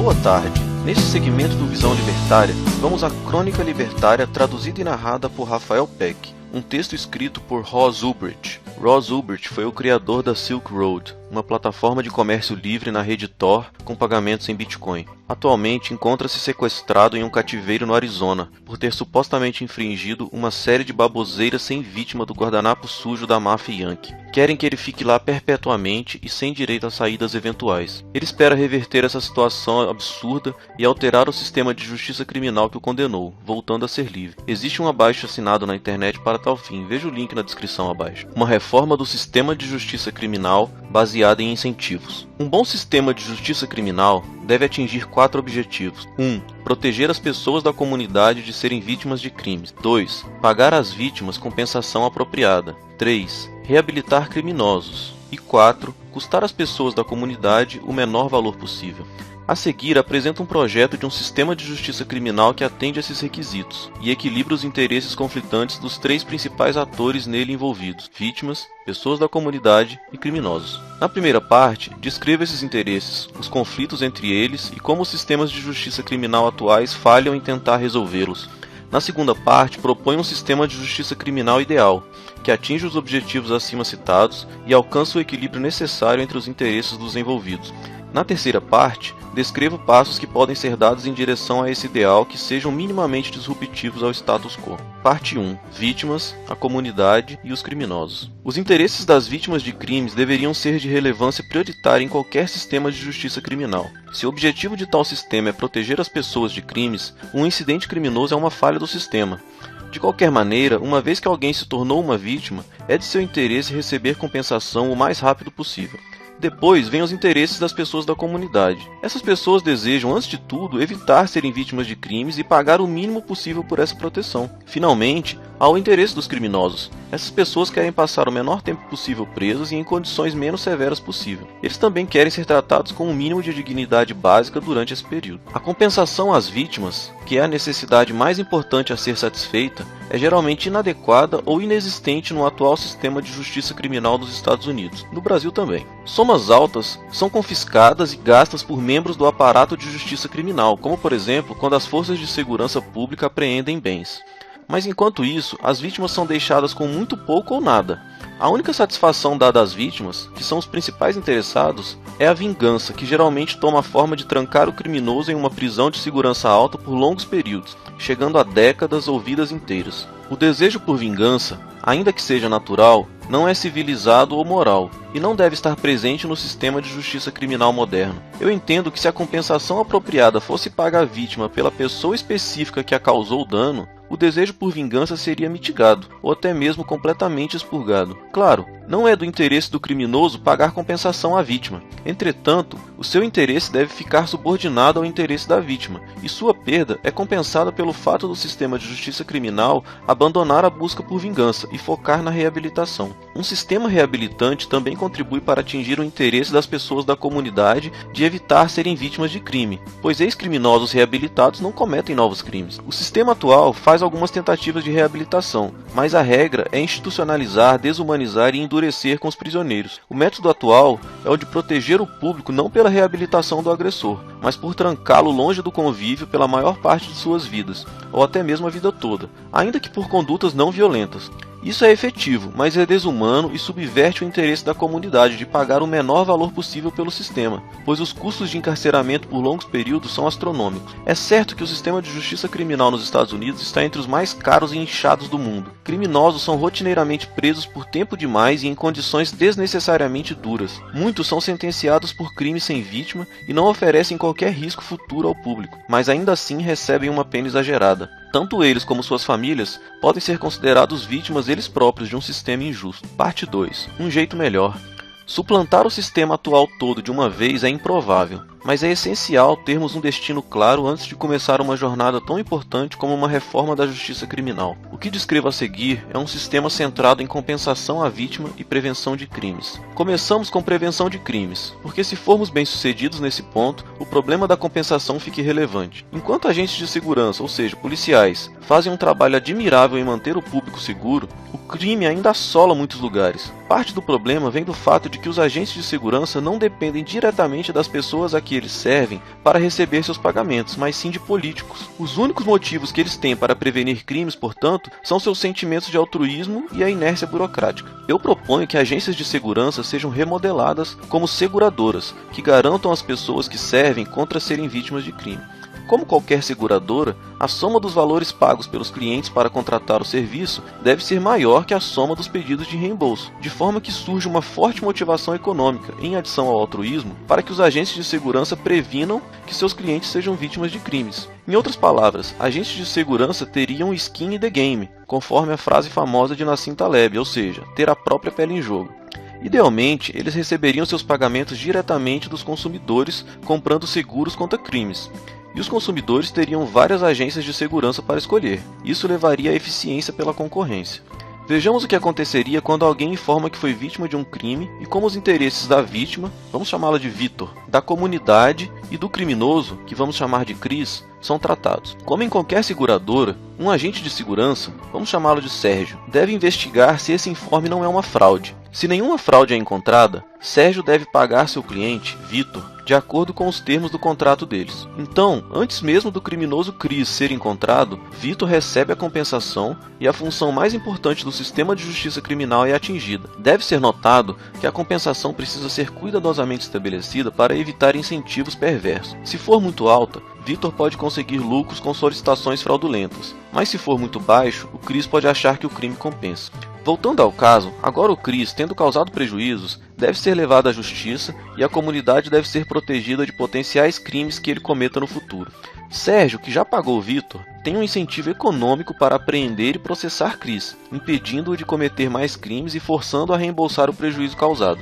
Boa tarde. Neste segmento do Visão Libertária, vamos à Crônica Libertária traduzida e narrada por Rafael Peck, um texto escrito por Ross Ulbricht. Ross Ulbricht foi o criador da Silk Road, uma plataforma de comércio livre na rede Tor com pagamentos em Bitcoin. Atualmente encontra-se sequestrado em um cativeiro no Arizona por ter supostamente infringido uma série de baboseiras sem vítima do guardanapo sujo da máfia Yankee. Querem que ele fique lá perpetuamente e sem direito a saídas eventuais. Ele espera reverter essa situação absurda e alterar o sistema de justiça criminal que o condenou, voltando a ser livre. Existe um abaixo-assinado na internet para tal fim, veja o link na descrição abaixo. Uma reforma do sistema de justiça criminal baseada em incentivos. Um bom sistema de justiça criminal deve atingir 4 objetivos. 1. Proteger as pessoas da comunidade de serem vítimas de crimes. 2. Pagar às vítimas compensação apropriada. 3. Reabilitar criminosos. E 4. Custar às pessoas da comunidade o menor valor possível. A seguir, apresenta um projeto de um sistema de justiça criminal que atende a esses requisitos e equilibra os interesses conflitantes dos 3 principais atores nele envolvidos: vítimas, pessoas da comunidade e criminosos. Na primeira parte, descreva esses interesses, os conflitos entre eles e como os sistemas de justiça criminal atuais falham em tentar resolvê-los. Na segunda parte, propõe um sistema de justiça criminal ideal, que atinge os objetivos acima citados e alcança o equilíbrio necessário entre os interesses dos envolvidos. Na terceira parte, descreva passos que podem ser dados em direção a esse ideal que sejam minimamente disruptivos ao status quo. Parte 1. Vítimas, a comunidade e os criminosos. Os interesses das vítimas de crimes deveriam ser de relevância prioritária em qualquer sistema de justiça criminal. Se o objetivo de tal sistema é proteger as pessoas de crimes, um incidente criminoso é uma falha do sistema. De qualquer maneira, uma vez que alguém se tornou uma vítima, é de seu interesse receber compensação o mais rápido possível. Depois vêm os interesses das pessoas da comunidade. Essas pessoas desejam, antes de tudo, evitar serem vítimas de crimes e pagar o mínimo possível por essa proteção. Finalmente, há o interesse dos criminosos. Essas pessoas querem passar o menor tempo possível presas e em condições menos severas possível. Eles também querem ser tratados com um mínimo de dignidade básica durante esse período. A compensação às vítimas, que é a necessidade mais importante a ser satisfeita, é geralmente inadequada ou inexistente no atual sistema de justiça criminal dos Estados Unidos, no Brasil também. Somas altas são confiscadas e gastas por membros do aparato de justiça criminal, como por exemplo, quando as forças de segurança pública apreendem bens. Mas enquanto isso, as vítimas são deixadas com muito pouco ou nada. A única satisfação dada às vítimas, que são os principais interessados, é a vingança, que geralmente toma a forma de trancar o criminoso em uma prisão de segurança alta por longos períodos, chegando a décadas ou vidas inteiras. O desejo por vingança, ainda que seja natural, não é civilizado ou moral, e não deve estar presente no sistema de justiça criminal moderno. Eu entendo que se a compensação apropriada fosse paga à vítima pela pessoa específica que a causou o dano, o desejo por vingança seria mitigado, ou até mesmo completamente expurgado. Claro, não é do interesse do criminoso pagar compensação à vítima. Entretanto, o seu interesse deve ficar subordinado ao interesse da vítima, e sua perda é compensada pelo fato do sistema de justiça criminal abandonar a busca por vingança e focar na reabilitação. Um sistema reabilitante também contribui para atingir o interesse das pessoas da comunidade de evitar serem vítimas de crime, pois ex-criminosos reabilitados não cometem novos crimes. O sistema atual faz algumas tentativas de reabilitação, mas a regra é institucionalizar, desumanizar e endurecer com os prisioneiros. O método atual é o de proteger o público não pela reabilitação do agressor, mas por trancá-lo longe do convívio pela maior parte de suas vidas, ou até mesmo a vida toda, ainda que por condutas não violentas. Isso é efetivo, mas é desumano e subverte o interesse da comunidade de pagar o menor valor possível pelo sistema, pois os custos de encarceramento por longos períodos são astronômicos. É certo que o sistema de justiça criminal nos Estados Unidos está entre os mais caros e inchados do mundo. Criminosos são rotineiramente presos por tempo demais e em condições desnecessariamente duras. Muitos são sentenciados por crimes sem vítima e não oferecem qualquer risco futuro ao público, mas ainda assim recebem uma pena exagerada. Tanto eles como suas famílias podem ser considerados vítimas eles próprios de um sistema injusto. Parte 2. Um jeito melhor. Suplantar o sistema atual todo de uma vez é improvável, mas é essencial termos um destino claro antes de começar uma jornada tão importante como uma reforma da justiça criminal. O que descrevo a seguir é um sistema centrado em compensação à vítima e prevenção de crimes. Começamos com prevenção de crimes, porque se formos bem-sucedidos nesse ponto, o problema da compensação fica irrelevante. Enquanto agentes de segurança, ou seja, policiais, fazem um trabalho admirável em manter o público seguro, o crime ainda assola muitos lugares. Parte do problema vem do fato de que os agentes de segurança não dependem diretamente das pessoas a que eles servem para receber seus pagamentos, mas sim de políticos. Os únicos motivos que eles têm para prevenir crimes, portanto, são seus sentimentos de altruísmo e a inércia burocrática. Eu proponho que agências de segurança sejam remodeladas como seguradoras, que garantam às pessoas que servem contra serem vítimas de crime. Como qualquer seguradora, a soma dos valores pagos pelos clientes para contratar o serviço deve ser maior que a soma dos pedidos de reembolso, de forma que surge uma forte motivação econômica, em adição ao altruísmo, para que os agentes de segurança previnam que seus clientes sejam vítimas de crimes. Em outras palavras, agentes de segurança teriam skin in the game, conforme a frase famosa de Nassim Taleb, ou seja, ter a própria pele em jogo. Idealmente, eles receberiam seus pagamentos diretamente dos consumidores comprando seguros contra crimes. E os consumidores teriam várias agências de segurança para escolher. Isso levaria à eficiência pela concorrência. Vejamos o que aconteceria quando alguém informa que foi vítima de um crime e como os interesses da vítima, vamos chamá-la de Vitor, da comunidade e do criminoso, que vamos chamar de Chris, são tratados. Como em qualquer seguradora, um agente de segurança, vamos chamá-lo de Sérgio, deve investigar se esse informe não é uma fraude. Se nenhuma fraude é encontrada, Sérgio deve pagar seu cliente, Vitor, de acordo com os termos do contrato deles. Então, antes mesmo do criminoso Chris ser encontrado, Vitor recebe a compensação e a função mais importante do sistema de justiça criminal é atingida. Deve ser notado que a compensação precisa ser cuidadosamente estabelecida para evitar incentivos perversos. Se for muito alta, Vitor pode conseguir lucros com solicitações fraudulentas, mas se for muito baixo, o Chris pode achar que o crime compensa. Voltando ao caso, agora o Chris, tendo causado prejuízos, deve ser levado à justiça e a comunidade deve ser protegida de potenciais crimes que ele cometa no futuro. Sérgio, que já pagou Vitor, tem um incentivo econômico para apreender e processar Chris, impedindo-o de cometer mais crimes e forçando-o a reembolsar o prejuízo causado.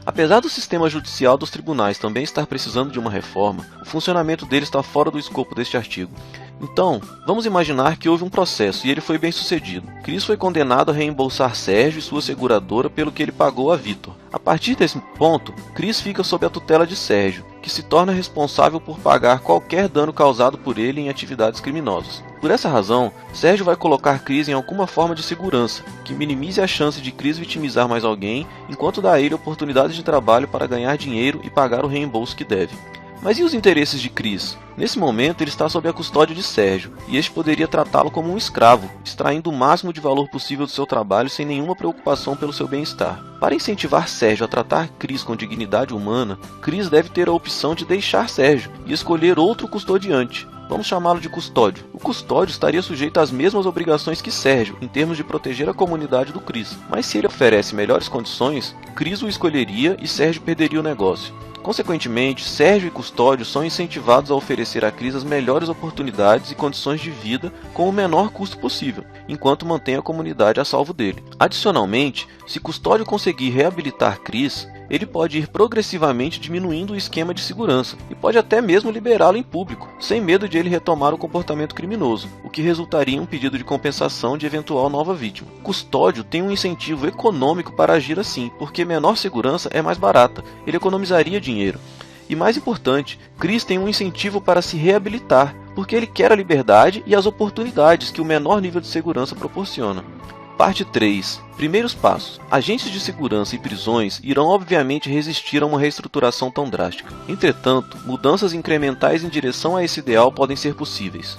Apesar do sistema judicial dos tribunais também estar precisando de uma reforma, o funcionamento dele está fora do escopo deste artigo. Então, vamos imaginar que houve um processo e ele foi bem sucedido. Chris foi condenado a reembolsar Sérgio e sua seguradora pelo que ele pagou a Vitor. A partir desse ponto, Chris fica sob a tutela de Sérgio, que se torna responsável por pagar qualquer dano causado por ele em atividades criminosas. Por essa razão, Sérgio vai colocar Chris em alguma forma de segurança, que minimize a chance de Chris vitimizar mais alguém, enquanto dá a ele oportunidades de trabalho para ganhar dinheiro e pagar o reembolso que deve. Mas e os interesses de Chris? Nesse momento ele está sob a custódia de Sérgio, e este poderia tratá-lo como um escravo, extraindo o máximo de valor possível do seu trabalho sem nenhuma preocupação pelo seu bem-estar. Para incentivar Sérgio a tratar Chris com dignidade humana, Chris deve ter a opção de deixar Sérgio e escolher outro custodiante. Vamos chamá-lo de custódio. O custódio estaria sujeito às mesmas obrigações que Sérgio, em termos de proteger a comunidade do Chris. Mas se ele oferece melhores condições, Chris o escolheria e Sérgio perderia o negócio. Consequentemente, Sérgio e Custódio são incentivados a oferecer a Chris as melhores oportunidades e condições de vida com o menor custo possível, enquanto mantém a comunidade a salvo dele. Adicionalmente, se Custódio conseguir reabilitar Chris, ele pode ir progressivamente diminuindo o esquema de segurança e pode até mesmo liberá-lo em público, sem medo de ele retomar o comportamento criminoso, o que resultaria em um pedido de compensação de eventual nova vítima. Custódio tem um incentivo econômico para agir assim, porque menor segurança é mais barata, ele economizaria dinheiro. E mais importante, Chris tem um incentivo para se reabilitar, porque ele quer a liberdade e as oportunidades que o menor nível de segurança proporciona. Parte 3. Primeiros passos. Agentes de segurança e prisões irão obviamente resistir a uma reestruturação tão drástica. Entretanto, mudanças incrementais em direção a esse ideal podem ser possíveis.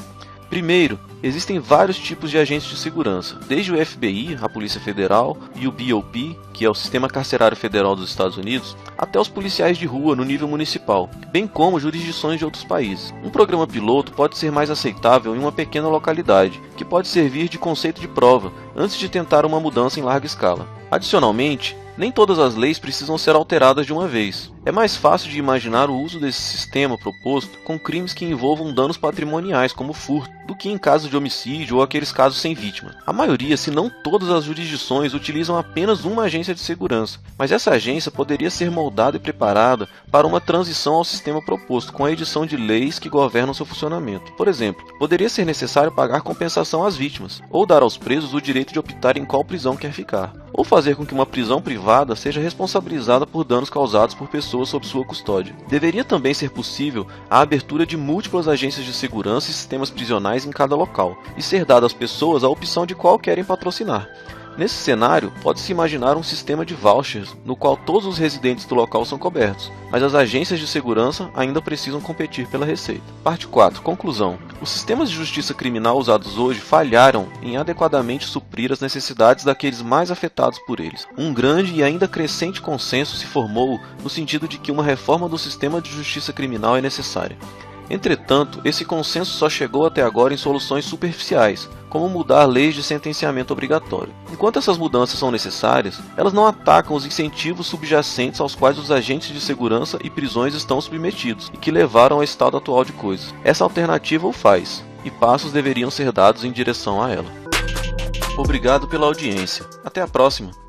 Primeiro, existem vários tipos de agentes de segurança, desde o FBI, a Polícia Federal, e o BOP, que é o Sistema Carcerário Federal dos Estados Unidos, até os policiais de rua no nível municipal, bem como jurisdições de outros países. Um programa piloto pode ser mais aceitável em uma pequena localidade, que pode servir de conceito de prova, antes de tentar uma mudança em larga escala. Adicionalmente, nem todas as leis precisam ser alteradas de uma vez. É mais fácil de imaginar o uso desse sistema proposto com crimes que envolvam danos patrimoniais, como furto, do que em casos de homicídio ou aqueles casos sem vítima. A maioria, se não todas as jurisdições, utilizam apenas uma agência de segurança, mas essa agência poderia ser moldada e preparada para uma transição ao sistema proposto, com a edição de leis que governam seu funcionamento. Por exemplo, poderia ser necessário pagar compensação às vítimas, ou dar aos presos o direito de optar em qual prisão quer ficar, ou fazer com que uma prisão privada seja responsabilizada por danos causados por pessoas sob sua custódia. Deveria também ser possível a abertura de múltiplas agências de segurança e sistemas prisionais em cada local, e ser dada às pessoas a opção de qual querem patrocinar. Nesse cenário, pode-se imaginar um sistema de vouchers no qual todos os residentes do local são cobertos, mas as agências de segurança ainda precisam competir pela receita. Parte 4. Conclusão. Os sistemas de justiça criminal usados hoje falharam em adequadamente suprir as necessidades daqueles mais afetados por eles. Um grande e ainda crescente consenso se formou no sentido de que uma reforma do sistema de justiça criminal é necessária. Entretanto, esse consenso só chegou até agora em soluções superficiais, como mudar leis de sentenciamento obrigatório. Enquanto essas mudanças são necessárias, elas não atacam os incentivos subjacentes aos quais os agentes de segurança e prisões estão submetidos e que levaram ao estado atual de coisas. Essa alternativa o faz, e passos deveriam ser dados em direção a ela. Obrigado pela audiência. Até a próxima!